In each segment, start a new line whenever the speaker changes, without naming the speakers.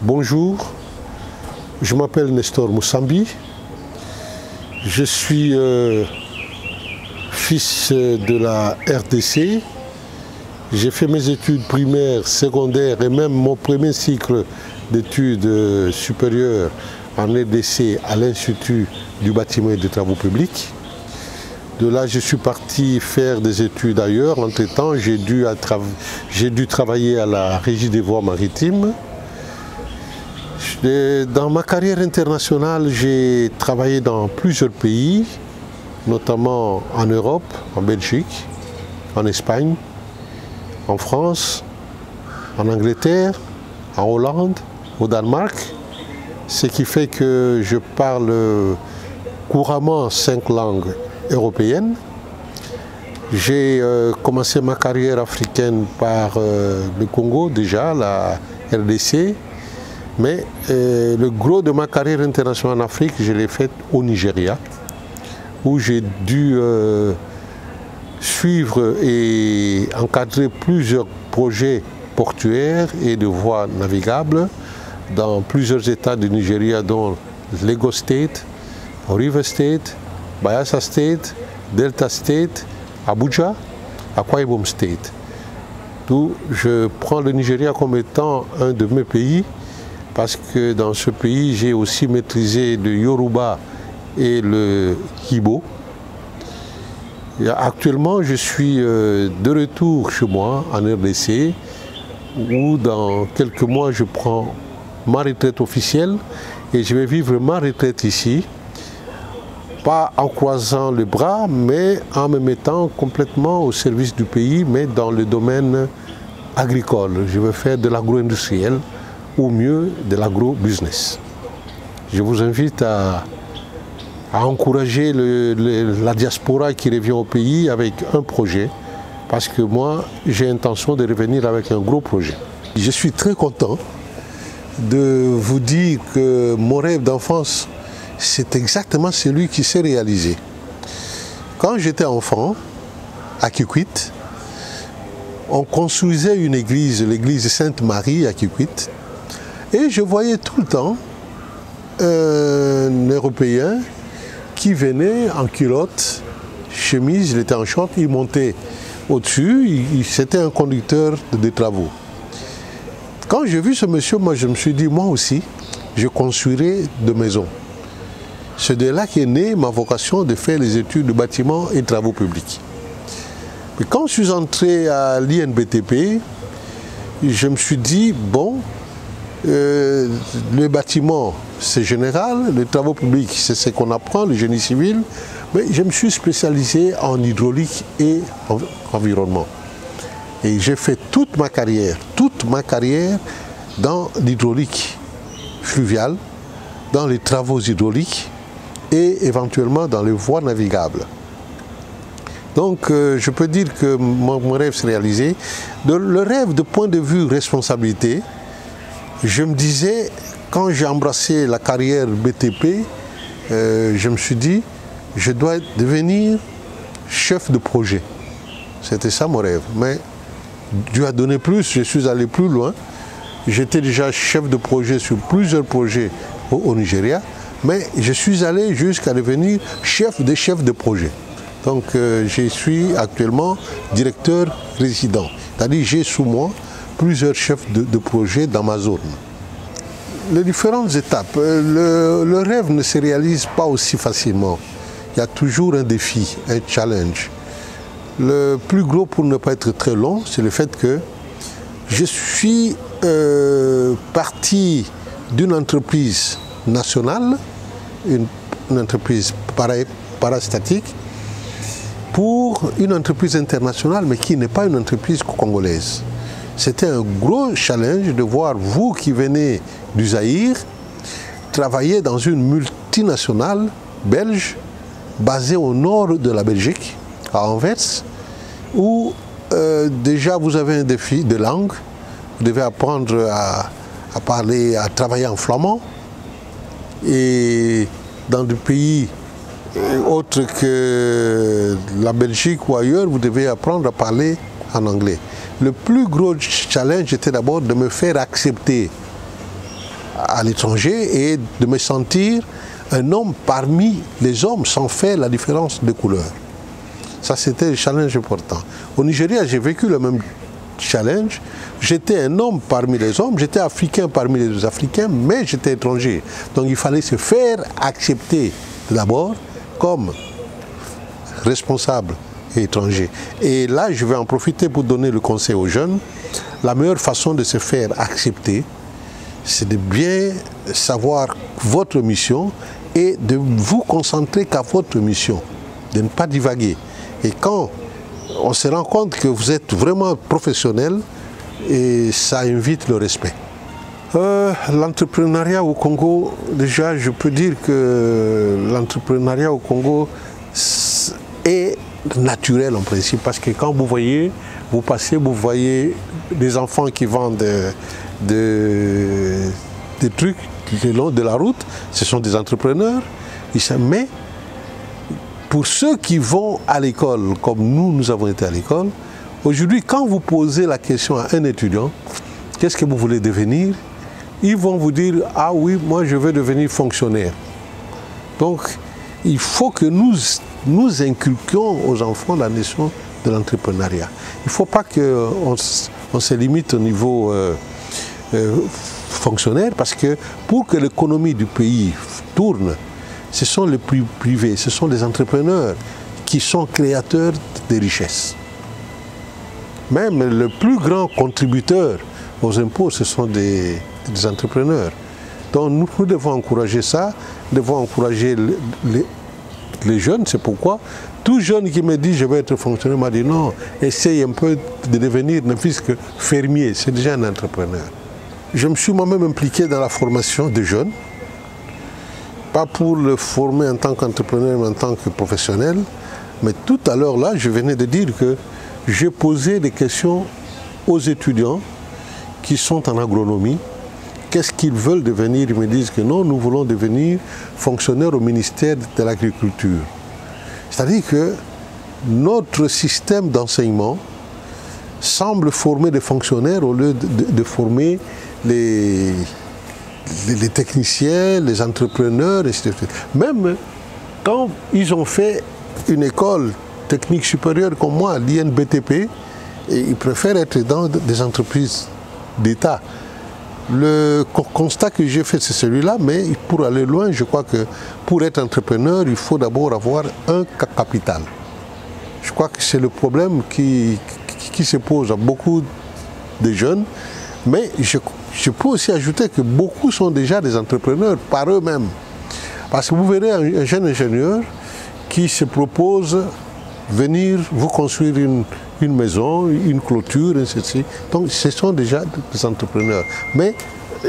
Bonjour, je m'appelle Nestor Moussambi, je suis fils de la RDC, j'ai fait mes études primaires, secondaires et même mon premier cycle d'études supérieures en RDC à l'Institut du bâtiment et des travaux publics. De là, je suis parti faire des études ailleurs. Entre-temps, j'ai dû travailler à la Régie des voies maritimes. Dans ma carrière internationale, j'ai travaillé dans plusieurs pays, notamment en Europe, en Belgique, en Espagne, en France, en Angleterre, en Hollande, au Danemark, ce qui fait que je parle couramment 5 langues européennes. J'ai commencé ma carrière africaine par le Congo, déjà, la RDC, mais le gros de ma carrière internationale en Afrique, je l'ai faite au Nigeria, où j'ai dû suivre et encadrer plusieurs projets portuaires et de voies navigables dans plusieurs États du Nigeria, dont Lagos State, River State, Bayelsa State, Delta State, Abuja, Akwa Ibom State. D'où je prends le Nigeria comme étant un de mes pays, parce que dans ce pays, j'ai aussi maîtrisé le Yoruba et le Igbo. Et actuellement, je suis de retour chez moi, en RDC, où dans quelques mois, je prends ma retraite officielle et je vais vivre ma retraite ici, pas en croisant les bras, mais en me mettant complètement au service du pays, mais dans le domaine agricole. Je vais faire de l'agro-industriel, ou mieux de l'agro-business. Je vous invite à encourager la diaspora qui revient au pays avec un projet, parce que moi, j'ai l'intention de revenir avec un gros projet. Je suis très content de vous dire que mon rêve d'enfance, c'est exactement celui qui s'est réalisé. Quand j'étais enfant, à Kikwit, on construisait une église, l'église Sainte-Marie à Kikwit, et je voyais tout le temps un Européen qui venait en culotte, chemise, il était en short, il montait au-dessus, c'était un conducteur de travaux. Quand j'ai vu ce monsieur, moi je me suis dit, moi aussi, je construirai de maisons. C'est de là qu'est née ma vocation de faire les études de bâtiment et de travaux publics. Mais quand je suis entré à l'INBTP, je me suis dit, bon, le bâtiment c'est général, les travaux publics c'est ce qu'on apprend, le génie civil, mais je me suis spécialisé en hydraulique et environnement. Et j'ai fait toute ma carrière dans l'hydraulique fluviale, dans les travaux hydrauliques et éventuellement dans les voies navigables. Donc je peux dire que mon rêve s'est réalisé. Le rêve de point de vue responsabilité, je me disais, quand j'ai embrassé la carrière BTP, je me suis dit, je dois devenir chef de projet. C'était ça mon rêve. Mais Dieu a donné plus, je suis allé plus loin. J'étais déjà chef de projet sur plusieurs projets au Nigeria, mais je suis allé jusqu'à devenir chef de projet. Donc je suis actuellement directeur résident. C'est-à-dire j'ai sous moi plusieurs chefs de projet dans ma zone. Les différentes étapes, le rêve ne se réalise pas aussi facilement. Il y a toujours un défi, un challenge. Le plus gros, pour ne pas être très long, c'est le fait que je suis parti d'une entreprise nationale, une entreprise parastatique, pour une entreprise internationale, mais qui n'est pas une entreprise congolaise. C'était un gros challenge de voir vous qui venez du Zaïre travailler dans une multinationale belge basée au nord de la Belgique, à Anvers, où déjà vous avez un défi de langue. Vous devez apprendre à parler, à travailler en flamand. Et dans des pays autres que la Belgique ou ailleurs, vous devez apprendre à parler en anglais. Le plus gros challenge était d'abord de me faire accepter à l'étranger et de me sentir un homme parmi les hommes sans faire la différence de couleur. Ça, c'était un challenge important. Au Nigeria, j'ai vécu le même challenge. J'étais un homme parmi les hommes, j'étais africain parmi les Africains, mais j'étais étranger. Donc il fallait se faire accepter d'abord comme responsable et étranger. Et là, je vais en profiter pour donner le conseil aux jeunes. La meilleure façon de se faire accepter, c'est de bien savoir votre mission et de vous concentrer qu'à votre mission, de ne pas divaguer. Et quand on se rend compte que vous êtes vraiment professionnel, et ça invite le respect. L'entrepreneuriat au Congo, déjà je peux dire que l'entrepreneuriat au Congo est naturel en principe, parce que quand vous voyez, vous passez, vous voyez des enfants qui vendent des trucs le long de la route, ce sont des entrepreneurs, mais pour ceux qui vont à l'école, comme nous avons été à l'école, aujourd'hui, quand vous posez la question à un étudiant, qu'est-ce que vous voulez devenir? Ils vont vous dire, ah oui, moi je veux devenir fonctionnaire. Donc, il faut que nous inculquions aux enfants la notion de l'entrepreneuriat. Il ne faut pas qu'on se limite au niveau fonctionnaire, parce que pour que l'économie du pays tourne, ce sont les privés, ce sont les entrepreneurs qui sont créateurs de richesses. Même le plus grand contributeur aux impôts, ce sont des entrepreneurs. Donc nous devons encourager ça, nous devons encourager les jeunes. C'est pourquoi tout jeune qui me dit je vais être fonctionnaire m'a dit non, essaye un peu de devenir ne fût-ce que fermier, c'est déjà un entrepreneur. Je me suis moi-même impliqué dans la formation des jeunes, pas pour le former en tant qu'entrepreneur, mais en tant que professionnel. Mais tout à l'heure là, je venais de dire que j'ai posé des questions aux étudiants qui sont en agronomie. Qu'est-ce qu'ils veulent devenir? Ils me disent que non, nous voulons devenir fonctionnaires au ministère de l'Agriculture. C'est-à-dire que notre système d'enseignement semble former des fonctionnaires au lieu de former les techniciens, les entrepreneurs, etc. Même quand ils ont fait une école technique supérieure comme moi, l'INBTP, ils préfèrent être dans des entreprises d'État. Le constat que j'ai fait, c'est celui-là, mais pour aller loin, je crois que pour être entrepreneur, il faut d'abord avoir un capital. Je crois que c'est le problème qui se pose à beaucoup de jeunes, mais je peux aussi ajouter que beaucoup sont déjà des entrepreneurs par eux-mêmes. Parce que vous verrez un jeune ingénieur qui se propose venir vous construire une maison, une clôture, etc. Donc ce sont déjà des entrepreneurs. Mais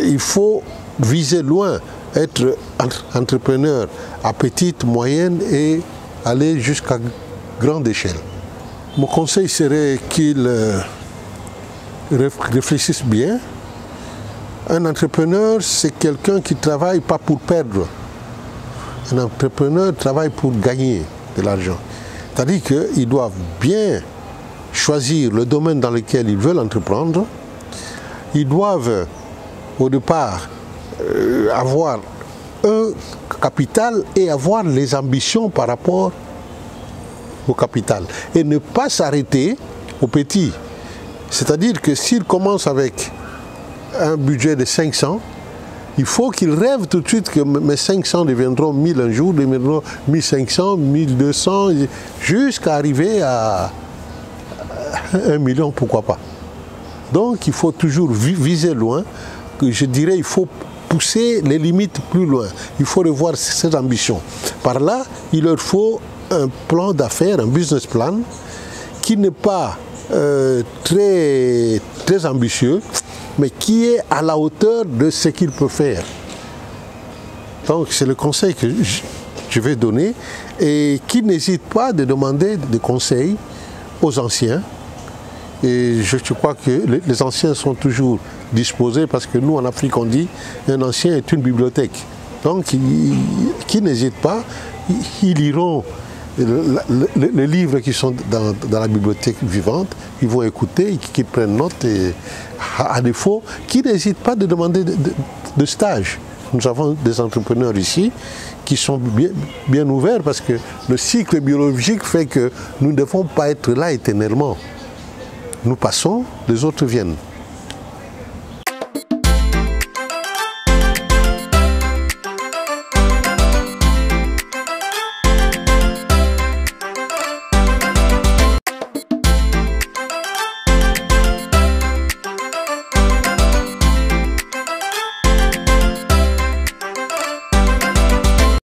il faut viser loin, être entrepreneur à petite, moyenne et aller jusqu'à grande échelle. Mon conseil serait qu'ils réfléchissent bien. Un entrepreneur, c'est quelqu'un qui ne travaille pas pour perdre. Un entrepreneur travaille pour gagner de l'argent. C'est-à-dire qu'ils doivent bien choisir le domaine dans lequel ils veulent entreprendre. Ils doivent, au départ, avoir un capital et avoir les ambitions par rapport au capital. Et ne pas s'arrêter au petit. C'est-à-dire que s'ils commencent avec un budget de 500, il faut qu'ils rêvent tout de suite que mes 500 deviendront 1000 un jour, deviendront 1500, 1200, jusqu'à arriver à 1 million, pourquoi pas. Donc il faut toujours viser loin, que je dirais il faut pousser les limites plus loin, il faut revoir ses ambitions. Par là, il leur faut un plan d'affaires, un business plan, qui n'est pas très ambitieux, mais qui est à la hauteur de ce qu'il peut faire. Donc c'est le conseil que je vais donner, et qui n'hésite pas de demander des conseils aux anciens. Et je crois que les anciens sont toujours disposés, parce que nous en Afrique on dit un ancien est une bibliothèque. Donc qui n'hésitent pas, ils liront les livres qui sont dans la bibliothèque vivante, ils vont écouter, qu'ils prennent note, et à défaut, qui n'hésitent pas de demander de stage. Nous avons des entrepreneurs ici qui sont bien ouverts parce que le cycle biologique fait que nous ne devons pas être là éternellement. Nous passons, les autres viennent.